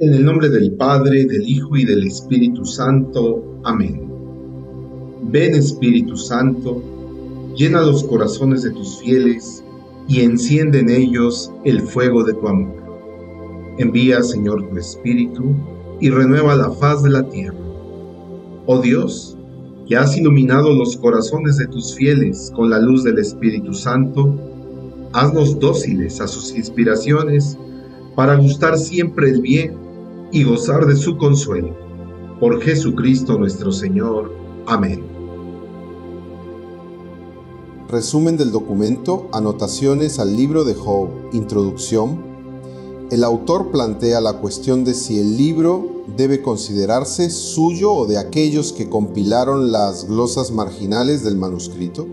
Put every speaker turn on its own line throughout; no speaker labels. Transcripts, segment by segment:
En el nombre del Padre, del Hijo y del Espíritu Santo. Amén. Ven, Espíritu Santo, llena los corazones de tus fieles y enciende en ellos el fuego de tu amor. Envía, Señor, tu Espíritu y renueva la faz de la tierra. Oh Dios, que has iluminado los corazones de tus fieles con la luz del Espíritu Santo, haznos dóciles a sus inspiraciones para gustar siempre el bien y gozar de su consuelo. Por Jesucristo nuestro Señor. Amén.
Resumen del documento, anotaciones al libro de Job, introducción. El autor plantea la cuestión de si el libro debe considerarse suyo o de aquellos que compilaron las glosas marginales del manuscrito.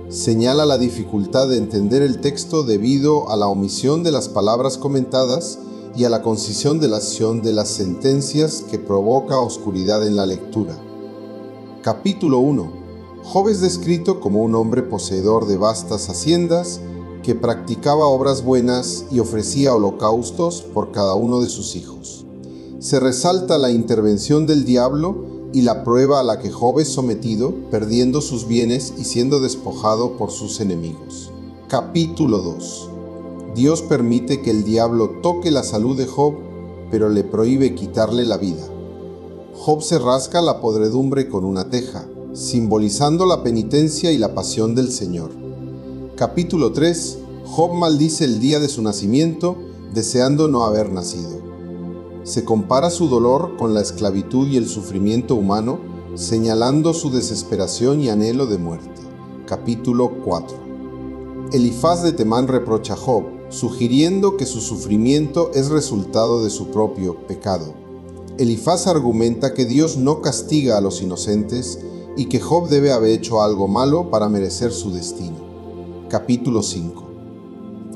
Señala la dificultad de entender el texto debido a la omisión de las palabras comentadas y a la concisión de la acción de las sentencias que provoca oscuridad en la lectura. Capítulo 1. Job es descrito como un hombre poseedor de vastas haciendas, que practicaba obras buenas y ofrecía holocaustos por cada uno de sus hijos. Se resalta la intervención del diablo y la prueba a la que Job es sometido, perdiendo sus bienes y siendo despojado por sus enemigos. Capítulo 2. Dios permite que el diablo toque la salud de Job, pero le prohíbe quitarle la vida. Job se rasca la podredumbre con una teja, simbolizando la penitencia y la pasión del Señor. Capítulo 3. Job maldice el día de su nacimiento, deseando no haber nacido. Se compara su dolor con la esclavitud y el sufrimiento humano, señalando su desesperación y anhelo de muerte. Capítulo 4. Elifaz de Temán reprocha a Job, sugiriendo que su sufrimiento es resultado de su propio pecado. Elifaz argumenta que Dios no castiga a los inocentes y que Job debe haber hecho algo malo para merecer su destino. Capítulo 5.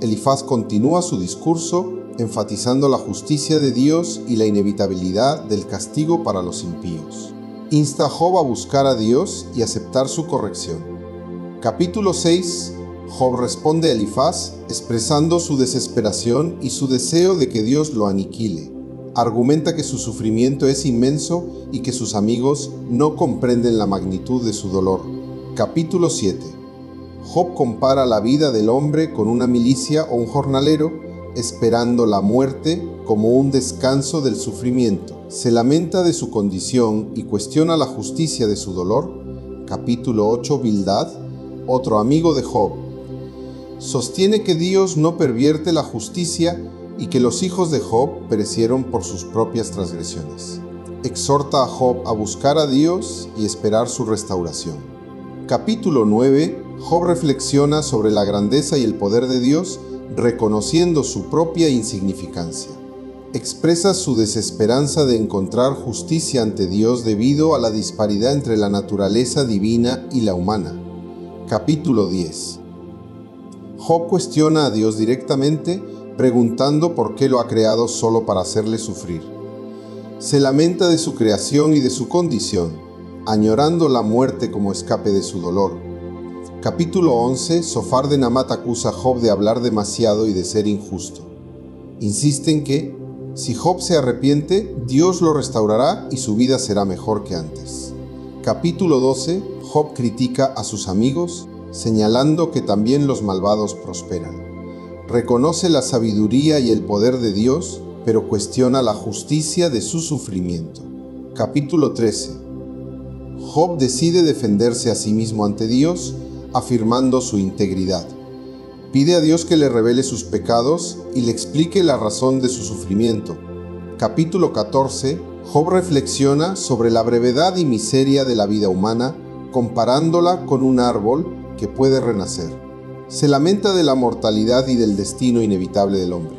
Elifaz continúa su discurso enfatizando la justicia de Dios y la inevitabilidad del castigo para los impíos. Insta a Job a buscar a Dios y aceptar su corrección. Capítulo 6. Job responde a Elifaz expresando su desesperación y su deseo de que Dios lo aniquile. Argumenta que su sufrimiento es inmenso y que sus amigos no comprenden la magnitud de su dolor. Capítulo 7. Job compara la vida del hombre con una milicia o un jornalero, esperando la muerte como un descanso del sufrimiento. Se lamenta de su condición y cuestiona la justicia de su dolor. Capítulo 8. Bildad, otro amigo de Job, sostiene que Dios no pervierte la justicia y que los hijos de Job perecieron por sus propias transgresiones. Exhorta a Job a buscar a Dios y esperar su restauración. Capítulo 9. Job reflexiona sobre la grandeza y el poder de Dios, reconociendo su propia insignificancia. Expresa su desesperanza de encontrar justicia ante Dios debido a la disparidad entre la naturaleza divina y la humana. Capítulo 10. Job cuestiona a Dios directamente, preguntando por qué lo ha creado solo para hacerle sufrir. Se lamenta de su creación y de su condición, añorando la muerte como escape de su dolor. Capítulo 11. Sofar de Namat acusa a Job de hablar demasiado y de ser injusto. Insiste en que, si Job se arrepiente, Dios lo restaurará y su vida será mejor que antes. Capítulo 12. Job critica a sus amigos, señalando que también los malvados prosperan. Reconoce la sabiduría y el poder de Dios, pero cuestiona la justicia de su sufrimiento. Capítulo 13. Job decide defenderse a sí mismo ante Dios, afirmando su integridad. Pide a Dios que le revele sus pecados y le explique la razón de su sufrimiento. Capítulo 14. Job reflexiona sobre la brevedad y miseria de la vida humana, comparándola con un árbol que puede renacer. Se lamenta de la mortalidad y del destino inevitable del hombre.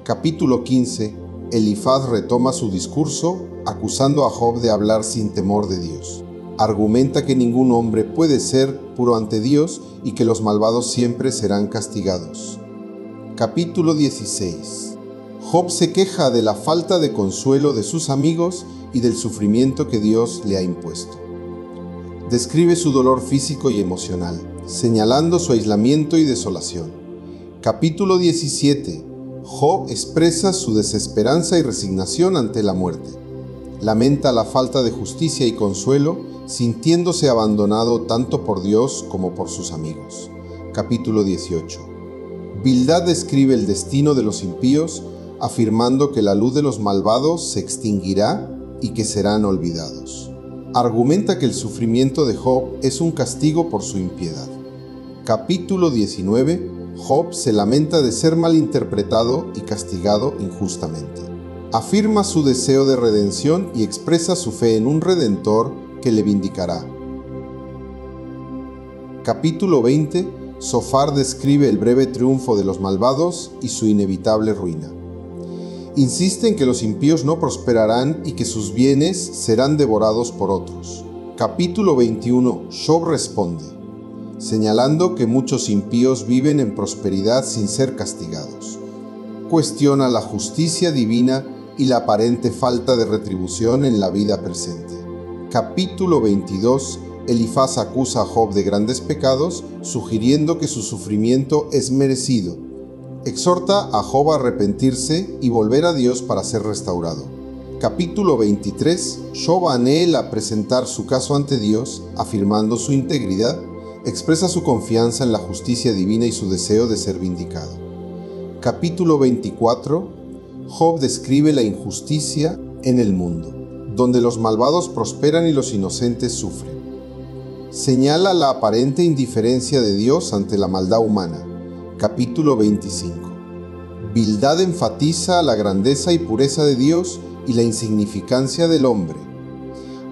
Capítulo 15. Elifaz retoma su discurso, acusando a Job de hablar sin temor de Dios. Argumenta que ningún hombre puede ser puro ante Dios y que los malvados siempre serán castigados. Capítulo 16. Job se queja de la falta de consuelo de sus amigos y del sufrimiento que Dios le ha impuesto. Describe su dolor físico y emocional, señalando su aislamiento y desolación. Capítulo 17. Job expresa su desesperanza y resignación ante la muerte. Lamenta la falta de justicia y consuelo, sintiéndose abandonado tanto por Dios como por sus amigos. Capítulo 18. Bildad describe el destino de los impíos, afirmando que la luz de los malvados se extinguirá y que serán olvidados. Argumenta que el sufrimiento de Job es un castigo por su impiedad. Capítulo 19. Job se lamenta de ser malinterpretado y castigado injustamente. Afirma su deseo de redención y expresa su fe en un Redentor que le vindicará. Capítulo 20. Zofar describe el breve triunfo de los malvados y su inevitable ruina. Insiste en que los impíos no prosperarán y que sus bienes serán devorados por otros. Capítulo 21. Job responde, señalando que muchos impíos viven en prosperidad sin ser castigados. Cuestiona la justicia divina y la aparente falta de retribución en la vida presente. Capítulo 22. Elifaz acusa a Job de grandes pecados, sugiriendo que su sufrimiento es merecido. Exhorta a Job a arrepentirse y volver a Dios para ser restaurado. Capítulo 23. Job anhela presentar su caso ante Dios, afirmando su integridad. Expresa su confianza en la justicia divina y su deseo de ser vindicado. Capítulo 24. Job describe la injusticia en el mundo, donde los malvados prosperan y los inocentes sufren. Señala la aparente indiferencia de Dios ante la maldad humana. Capítulo 25. Bildad enfatiza la grandeza y pureza de Dios y la insignificancia del hombre.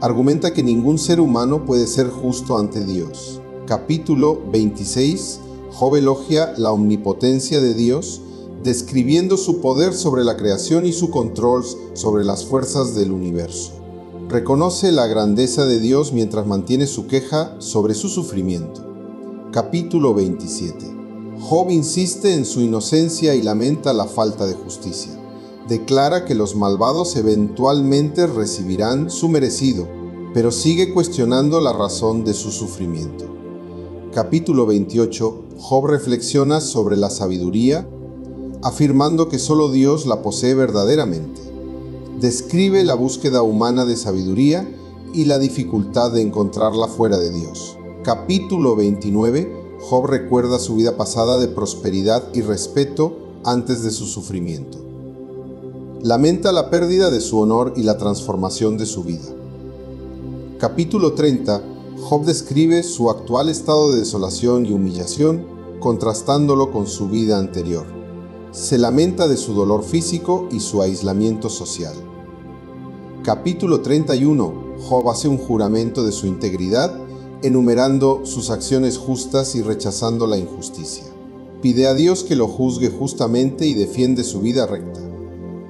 Argumenta que ningún ser humano puede ser justo ante Dios. Capítulo 26. Job elogia la omnipotencia de Dios, describiendo su poder sobre la creación y su control sobre las fuerzas del universo. Reconoce la grandeza de Dios mientras mantiene su queja sobre su sufrimiento. Capítulo 27. Job insiste en su inocencia y lamenta la falta de justicia. Declara que los malvados eventualmente recibirán su merecido, pero sigue cuestionando la razón de su sufrimiento. Capítulo 28. Job reflexiona sobre la sabiduría, afirmando que solo Dios la posee verdaderamente. Describe la búsqueda humana de sabiduría y la dificultad de encontrarla fuera de Dios. Capítulo 29. Job recuerda su vida pasada de prosperidad y respeto antes de su sufrimiento. Lamenta la pérdida de su honor y la transformación de su vida. Capítulo 30. Job describe su actual estado de desolación y humillación, contrastándolo con su vida anterior. Se lamenta de su dolor físico y su aislamiento social. Capítulo 31. Job hace un juramento de su integridad, enumerando sus acciones justas y rechazando la injusticia. Pide a Dios que lo juzgue justamente y defiende su vida recta.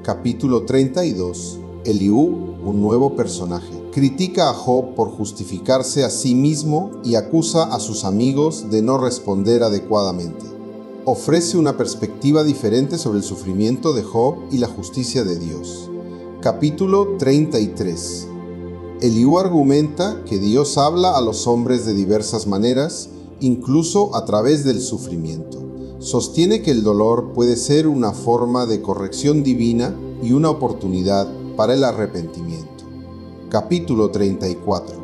Capítulo 32. Eliú, un nuevo personaje, critica a Job por justificarse a sí mismo y acusa a sus amigos de no responder adecuadamente. Ofrece una perspectiva diferente sobre el sufrimiento de Job y la justicia de Dios. Capítulo 33. Eliú argumenta que Dios habla a los hombres de diversas maneras, incluso a través del sufrimiento. Sostiene que el dolor puede ser una forma de corrección divina y una oportunidad para el arrepentimiento. Capítulo 34.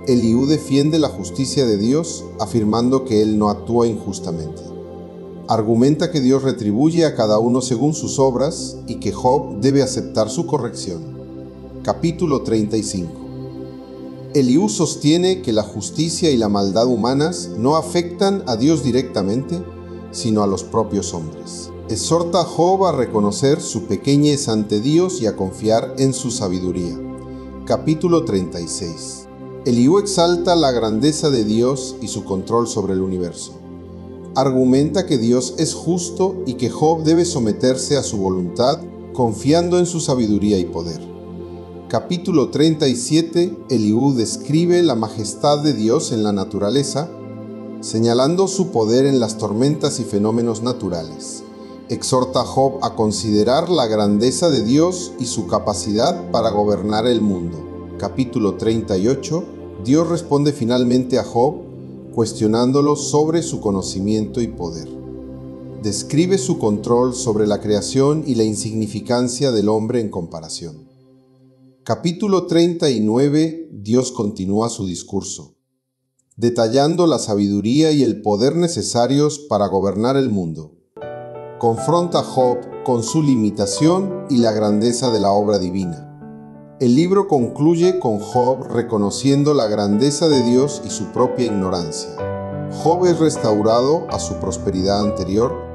Eliú defiende la justicia de Dios, afirmando que Él no actúa injustamente. Argumenta que Dios retribuye a cada uno según sus obras y que Job debe aceptar su corrección. Capítulo 35. Eliú sostiene que la justicia y la maldad humanas no afectan a Dios directamente, sino a los propios hombres. Exhorta a Job a reconocer su pequeñez ante Dios y a confiar en su sabiduría. Capítulo 36. Eliú exalta la grandeza de Dios y su control sobre el universo. Argumenta que Dios es justo y que Job debe someterse a su voluntad, confiando en su sabiduría y poder. Capítulo 37. Eliú describe la majestad de Dios en la naturaleza, señalando su poder en las tormentas y fenómenos naturales. Exhorta a Job a considerar la grandeza de Dios y su capacidad para gobernar el mundo. Capítulo 38. Dios responde finalmente a Job, cuestionándolo sobre su conocimiento y poder. describe su control sobre la creación y la insignificancia del hombre en comparación. Capítulo 39, Dios continúa su discurso, detallando la sabiduría y el poder necesarios para gobernar el mundo. Confronta a Job con su limitación y la grandeza de la obra divina. El libro concluye con Job reconociendo la grandeza de Dios y su propia ignorancia. Job es restaurado a su prosperidad anterior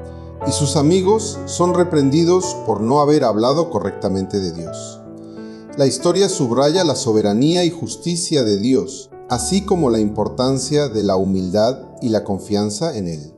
y sus amigos son reprendidos por no haber hablado correctamente de Dios. La historia subraya la soberanía y justicia de Dios, así como la importancia de la humildad y la confianza en Él.